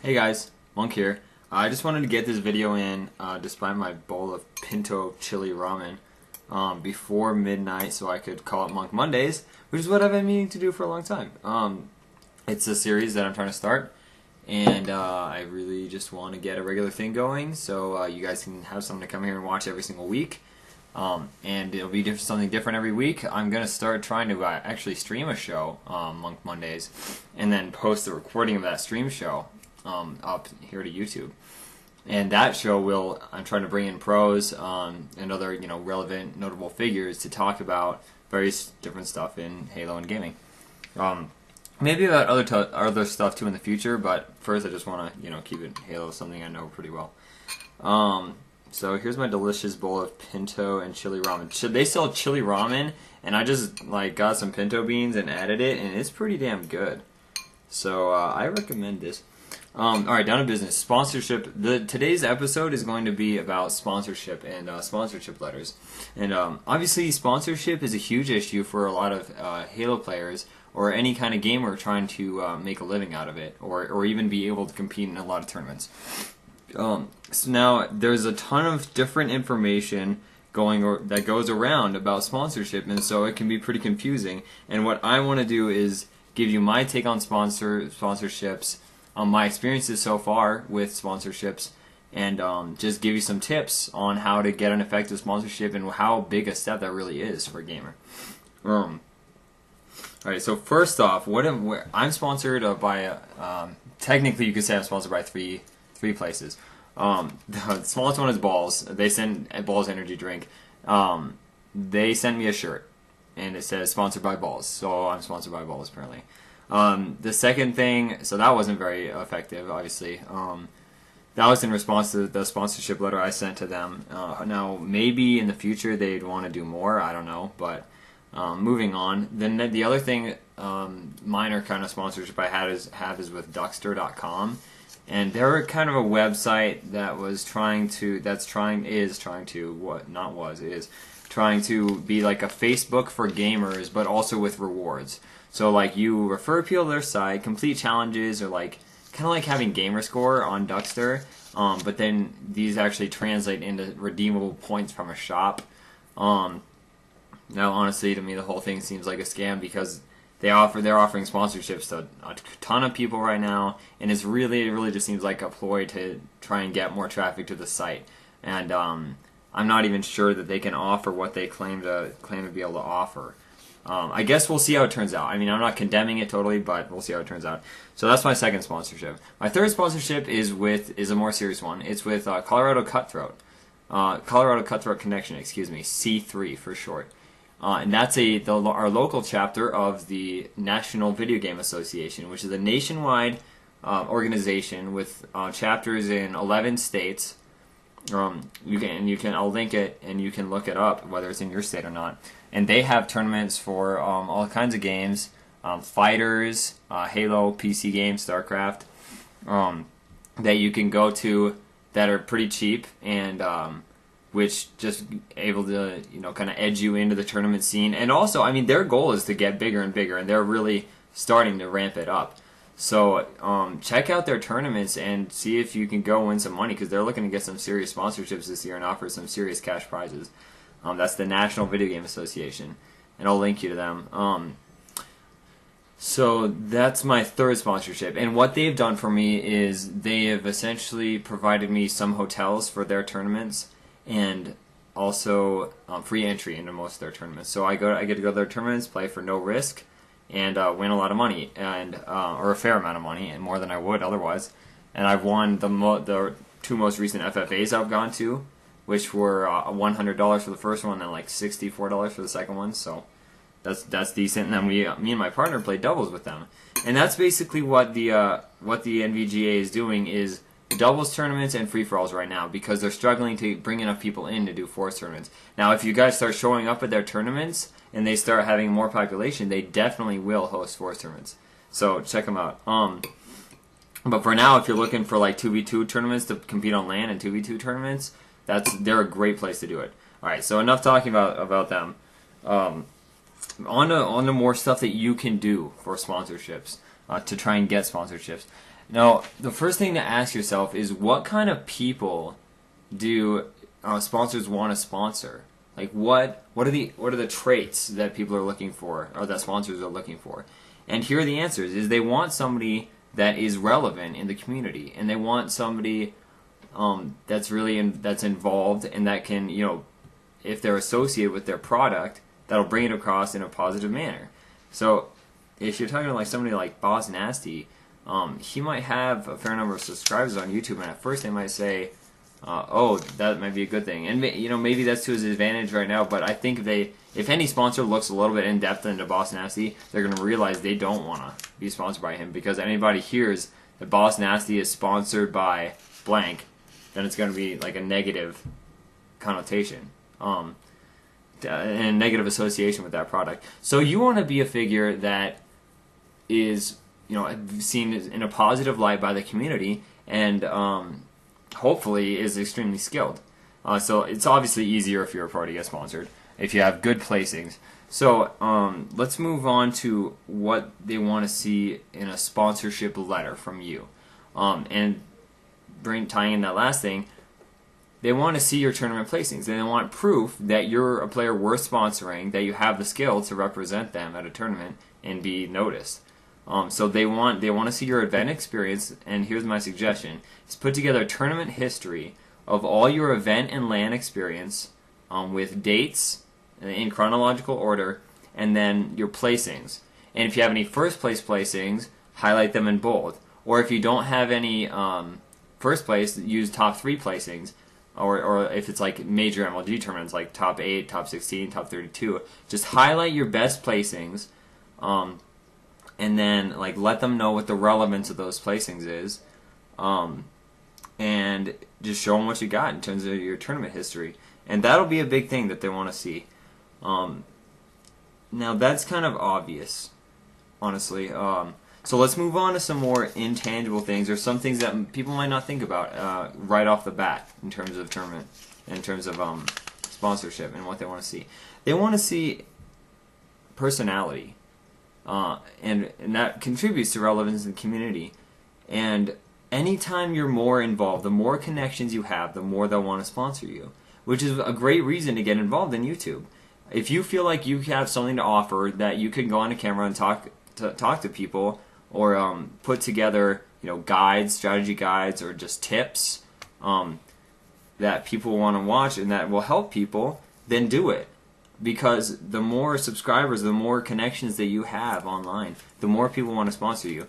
Hey guys, Monk here. I just wanted to get this video in despite my bowl of pinto chili ramen before midnight so I could call it Monk Mondays, which is what I've been meaning to do for a long time. It's a series that I'm trying to start, and I really just want to get a regular thing going so you guys can have something to come here and watch every single week. And it'll be something different every week. I'm going to start trying to actually stream a show, Monk Mondays, and then post the recording of that stream show up here to YouTube. And that show I'm trying to bring in pros and other relevant, notable figures to talk about various different stuff in Halo and gaming. Maybe about other stuff too in the future, but first I just want to keep it Halo, something I know pretty well. So here's my delicious bowl of pinto and chili ramen. They sell chili ramen, and I just got some pinto beans and added it, and it's pretty damn good. So I recommend this. Alright, down to business. Sponsorship. Today's episode is going to be about sponsorship and sponsorship letters. And obviously sponsorship is a huge issue for a lot of Halo players or any kind of gamer trying to make a living out of it or even be able to compete in a lot of tournaments. So now there's a ton of different information that goes around about sponsorship, and so it can be pretty confusing. And what I want to do is give you my take on sponsorships, my experiences so far with sponsorships, and just give you some tips on how to get an effective sponsorship and how big a step that really is for a gamer. Alright, so first off, I'm sponsored by, technically you could say I'm sponsored by three places. The smallest one is Balls. They send Balls energy drink. They sent me a shirt, and it says sponsored by Balls, so I'm sponsored by Balls apparently. The second thing, so that wasn't very effective, obviously. That was in response to the sponsorship letter I sent to them. Now, maybe in the future they'd want to do more, I don't know, but moving on. Then the other thing, minor kind of sponsorship I have is with Duckster.com. And they're kind of a website that is trying to be like a Facebook for gamers, but also with rewards. So you refer people to their site, complete challenges, or kind of like having Gamerscore on Duckster, but then these actually translate into redeemable points from a shop. Now, honestly, to me, the whole thing seems like a scam because they're offering sponsorships to a ton of people right now, and it really just seems like a ploy to try and get more traffic to the site. And I'm not even sure that they can offer what they claim to be able to offer. I guess we'll see how it turns out. I mean, I'm not condemning it totally, but we'll see how it turns out. So that's my second sponsorship. My third sponsorship is a more serious one. It's with Colorado Cutthroat Connection, C3 for short. And that's our local chapter of the National Video Game Association, which is a nationwide organization with chapters in 11 states. I'll link it and you can look it up whether it's in your state or not. And they have tournaments for all kinds of games, fighters, Halo, PC games, StarCraft, that you can go to that are pretty cheap and which just able to kind of edge you into the tournament scene. And also, I mean, their goal is to get bigger and bigger, and they're really starting to ramp it up. So check out their tournaments and see if you can go win some money, because they're looking to get some serious sponsorships this year and offer some serious cash prizes. That's the National Video Game Association, and I'll link you to them. So that's my third sponsorship, and what they've done for me is they have essentially provided me some hotels for their tournaments, and also free entry into most of their tournaments. So I get to go to their tournaments, play for no risk, and win a lot of money, and or a fair amount of money, and more than I would otherwise. And I've won the two most recent FFAs I've gone to, which were $100 for the first one and $64 for the second one. So that's decent. And then me and my partner play doubles with them, and that's basically what the NVGA is doing is doubles tournaments and free-for-alls right now, because they're struggling to bring enough people in to do force tournaments. Now, if you guys start showing up at their tournaments and they start having more population, they definitely will host force tournaments. So check them out. But for now, if you're looking for 2v2 tournaments to compete on LAN and 2v2 tournaments, they're a great place to do it. All right, so enough talking about them. On to more stuff that you can do for sponsorships to try and get sponsorships. Now, the first thing to ask yourself is what kind of people do sponsors want to sponsor? Like what are the traits that people are looking for, or that sponsors are looking for? And here are the answers: is they want somebody that is relevant in the community, and they want somebody that's involved and that can, if they're associated with their product, that'll bring it across in a positive manner. So if you're talking to like somebody like Boss Nasty, he might have a fair number of subscribers on YouTube, and at first they might say, "Oh, that might be a good thing," and maybe that's to his advantage right now. But I think if any sponsor looks a little bit in depth into Boss Nasty, they're going to realize they don't want to be sponsored by him, because anybody hears that Boss Nasty is sponsored by blank, then it's going to be like a negative connotation, and a negative association with that product. So you want to be a figure that is seen in a positive light by the community, and hopefully is extremely skilled. So it's obviously easier if you're a pro to get sponsored, if you have good placings. So let's move on to what they want to see in a sponsorship letter from you. And tying in that last thing, they want to see your tournament placings. They want proof that you're a player worth sponsoring, that you have the skill to represent them at a tournament and be noticed. So they want to see your event experience, and here's my suggestion: is put together a tournament history of all your event and LAN experience, with dates in chronological order, and then your placings. And if you have any first place placings, highlight them in bold. Or if you don't have any first place, use top 3 placings. Or if it's like major MLG tournaments, like top 8, top 16, top 32, just highlight your best placings. And then let them know what the relevance of those placings is, and just show them what you got in terms of your tournament history, and that'll be a big thing that they want to see. Now that's kind of obvious, honestly. So let's move on to some more intangible things, or some things that people might not think about right off the bat in terms of tournament, in terms of sponsorship, and what they want to see. They want to see personality. And that contributes to relevance in the community. And anytime you're more involved, the more connections you have, the more they'll want to sponsor you, which is a great reason to get involved in YouTube. If you feel like you have something to offer, that you can go on a camera and talk to people, or put together guides, strategy guides, or just tips that people want to watch and that will help people, then do it. Because the more subscribers, the more connections that you have online, the more people want to sponsor you.